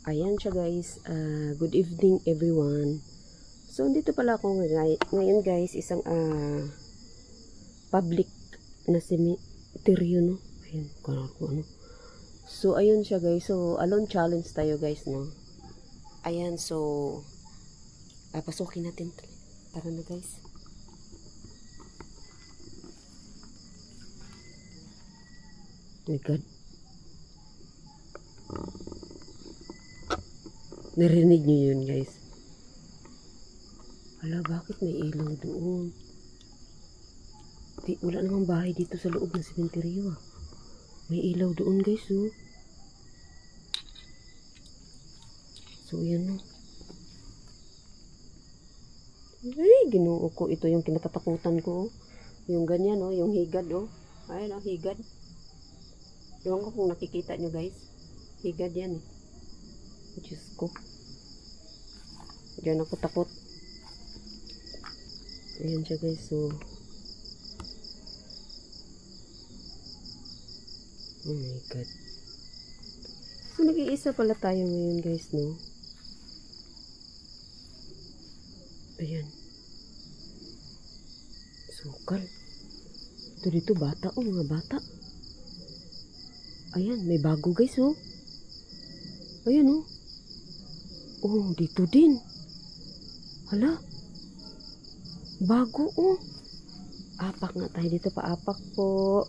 Ayan siya guys. Good evening everyone. So, dito pala ako ngayon guys. Isang public na cemetery, no? Ayan, ano. So, ayun siya guys. So, alone challenge tayo guys, no? Ayan, so, pasukin natin. Tara na guys. Oh my God. Narinig niyo yun guys. Hala, bakit may ilaw doon? Wala namang bahay dito sa loob ng sementeryo ah. May ilaw doon guys oh. So yan oh. Ay, ginoo ko. Ito yung kinatatakutan ko oh. Yung ganyan oh, yung higad oh. Ayun oh, higad. Ewan ko kung nakikita nyo guys. Higad yan eh. Diyos ko. Diyan ako takot. Ayan siya guys. So, oh my God. So, nag-iisa pala tayo ngayon guys, no? Ayan. Sukal. Ito dito, bata. Oh, mga bata. Ayan, may bago guys, oh. Ayan, oh. Oh, dito din. Hala. Bago, oh. Apak nga tayo dito, paapak po.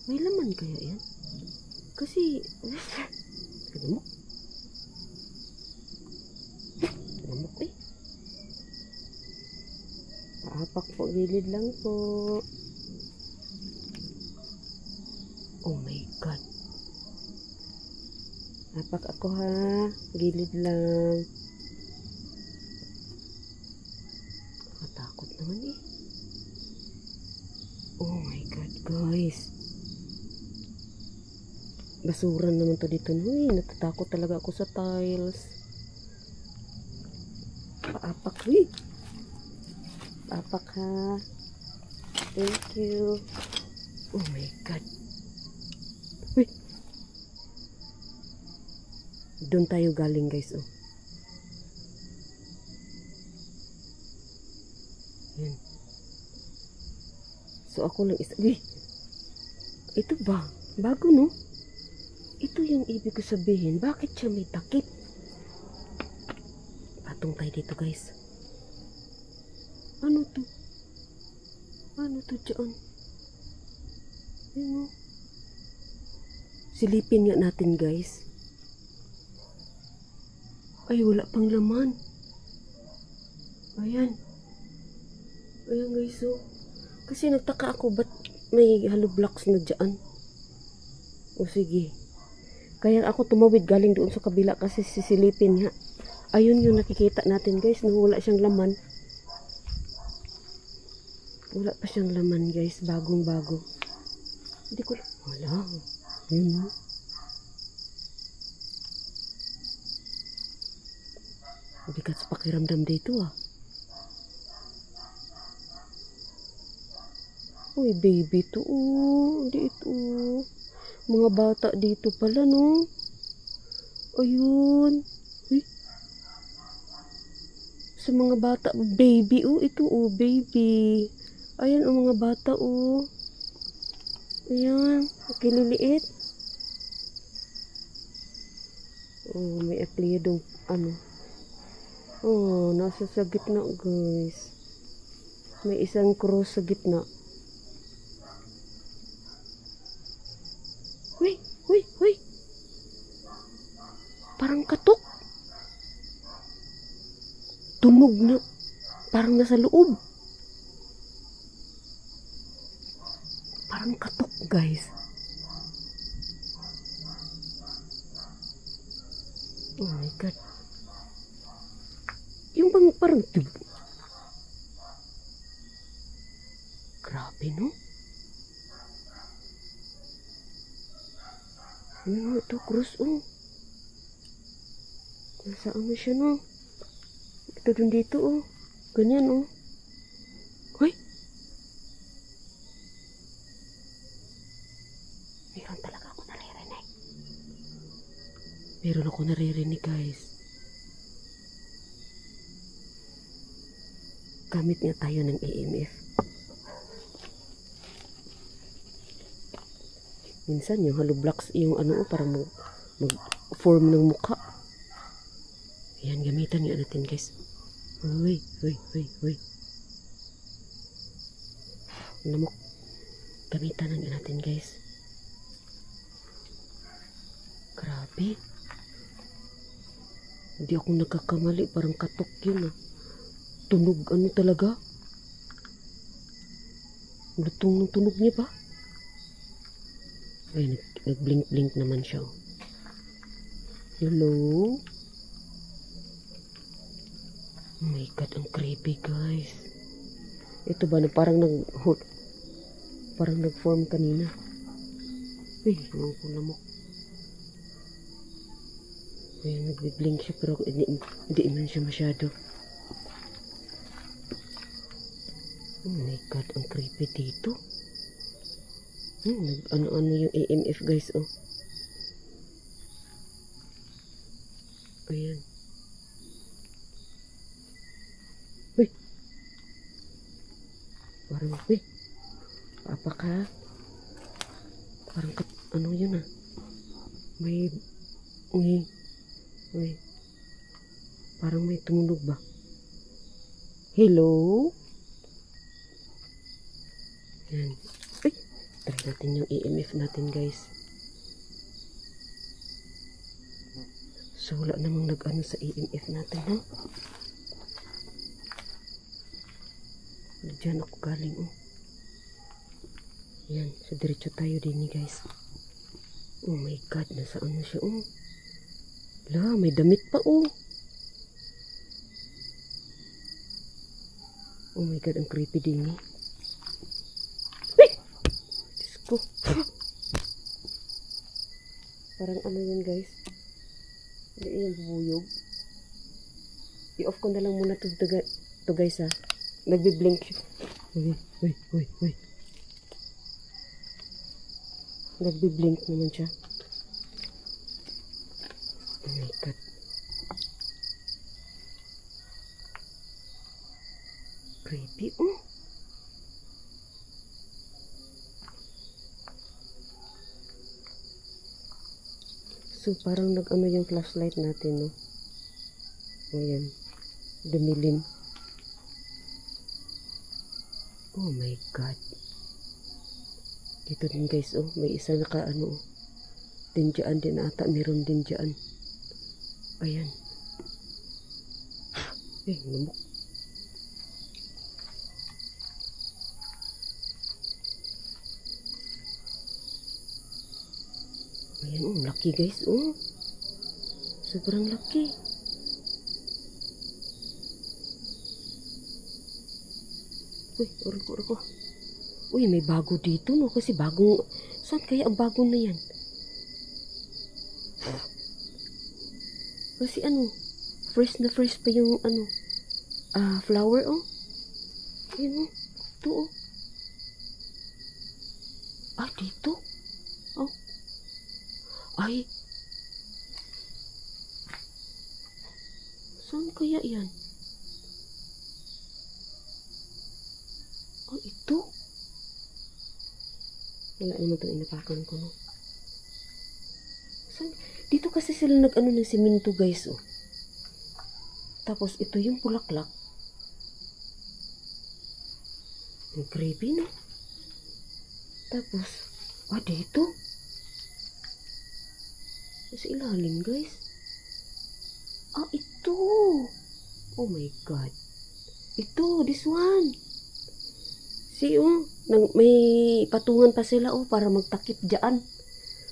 May laman kaya yan? Kasi, gamok. Gamok eh. Paapak po, gilid lang po. Oh my God. Apak ako ha. Gilid lang. Nakatakot naman eh. Oh my God guys. Basuran naman to dito. Uy, natatakot talaga ako sa tiles. Paapak. Uy. Paapak ha. Thank you. Oh my God. Uy. Doon tayo galing guys oh. Yan. So ako lang isa. Uy. Ito ba? Bago no? Ito yung ibig ko sabihin. Bakit siya may takip? Patong tayo dito guys. Ano to? Ano to dyan? Ano? Silipin nga natin guys. Ay, wala pang laman. Ayan. Ayan guys, oh. Kasi nagtaka ako, ba't may hollow blocks na dyan? O sige. Kaya ako tumawid galing doon sa kabila kasi sisilipin nga. Ayun yung nakikita natin guys, na wala siyang laman. Wala pa siyang laman guys, bagong bago. Hindi ko, wala. Yun. Bigat sa pakiramdam dito ah. Uy, baby to oh. Dito. Mga bata dito pala no. Ayun. Uy. Sa mga bata, baby oh. Ito oh, baby. Ayan oh, mga bata oh. Ayan. Kililiit. Oh, may apliyadong ano. Oh, nasa sa gitna guys. May isang cross sa gitna. Uy, uy, uy. Parang katok. Tunog na. Parang nasa loob. Parang katok guys. Oh my God. Yung bang parang grabe no? Ano ito? Cross oh. Nasaan na siya no? Ito dun dito oh. Ganyan oh. Hoy! Meron talaga ako naririnig. Meron ako naririnig guys. Gamit nga tayo ng EMF. Minsan yung hollow blocks, yung ano, parang mag-form ng mukha. Ayan, gamitan nga natin guys. Uy. Namok. Gamitan nga natin guys. Grabe. Hindi ako nagkakamali, parang katok yun ah. Tunog ano talaga? Lutong ng tunog niya ba? Ay, nag-blink-blink naman siya. Hello? Oh my God, ang creepy guys. Ito ba na parang nag-form kanina? Uy, naman ko lamok. Ay, nag-blink siya pero hindi man siya masyado. Oh my God, ang creepy dito. Ano-ano yung EMF guys, oh. Ayan. Uy. Parang, apa ka? Parang, ano yun ah. Uy. Parang may tumunog ba? Hello? Ayan. Uy. Try natin yung EMF natin guys. So wala namang nag-ano sa EMF natin ha. Diyan ako galing oh. Ayan. So diretso tayo din guys. Oh my God. Nasaan na siya oh. Wala. May damit pa oh. Oh my God. Ang creepy din eh. Parang ano yun guys, hindi yung bubuyog. I-off ko na lang muna to guys ha. Nagbi-blink siya. Uy. Nagbi-blink naman siya. Oh my God. Creepy oh. So, parang nag-ano yung flashlight natin, no? Ayan. Dumilim. Oh my God. Dito din guys, oh. May isa naka-ano, oh. Din dyan din ata. Meron din dyan. Ayan. Namok. Ayan, oh, laki guys, oh. Sobrang laki. Uy, urko. Uy, may bago dito, no? Kasi bagong, saan kaya ang bago na yan? Kasi ano, fresh na fresh pa yung, ano, flower, oh. Ayan, oh. Ito, oh. Dito? Oh. Ay. Saan kaya yan? Ito? Wala naman itong inapakan ko, no? Saan? Dito kasi sila nag-ano ng simento, guys, oh. Tapos, ito yung bulaklak. Ang creepy, no? Tapos, dito? Sa ilalim, guys. Ito. Oh my God. Ito, this one. See, oh. May patungan pa sila, oh, para magtakip dyan.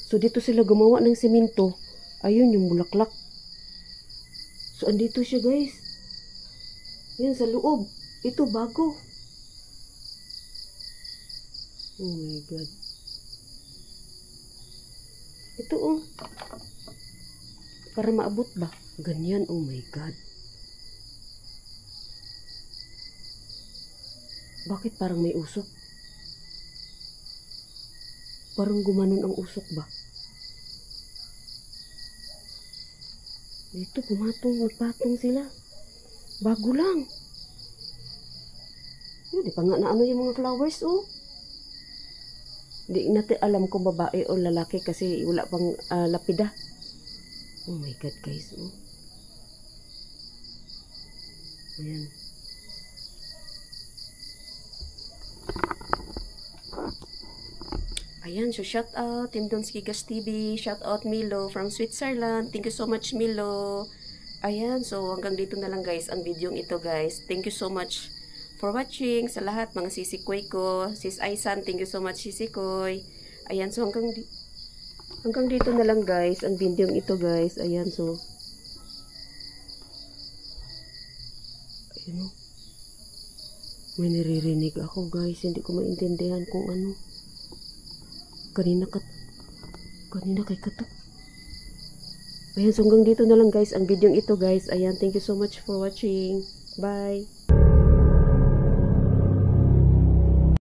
So, dito sila gumawa ng simento. Ayun, yung bulaklak. So, andito siya, guys. Yan, sa loob. Ito, bago. Oh my God. Ito, oh. Para maabot ba? Ganyan, oh my God. Bakit parang may usok? Parang gumanon ang usok ba? Ito, nagpatong sila. Bago lang. Yun, di pa nga na ano yung mga flowers, oh. Di natin alam kung babae o lalaki kasi wala pang lapida. Oh my God, guys, oh. Ayan. Ayan, so shout out Team Donski Gas TV, shout out Milo from Switzerland. Thank you so much, Milo. Ayan, so hanggang dito na lang guys ang video ito, guys. Thank you so much for watching sa lahat mga sisikoy ko. Sis Aisan, thank you so much sisikoy. Ayan, so hanggang dito na lang guys ang video ito, guys. Ayan, so ayan, may naririnig ako, guys. Hindi ko maintindihan kung ano. Kanina kay katok. Ayan, so hanggang dito na lang guys ang video ito, guys. Ayan, thank you so much for watching. Bye.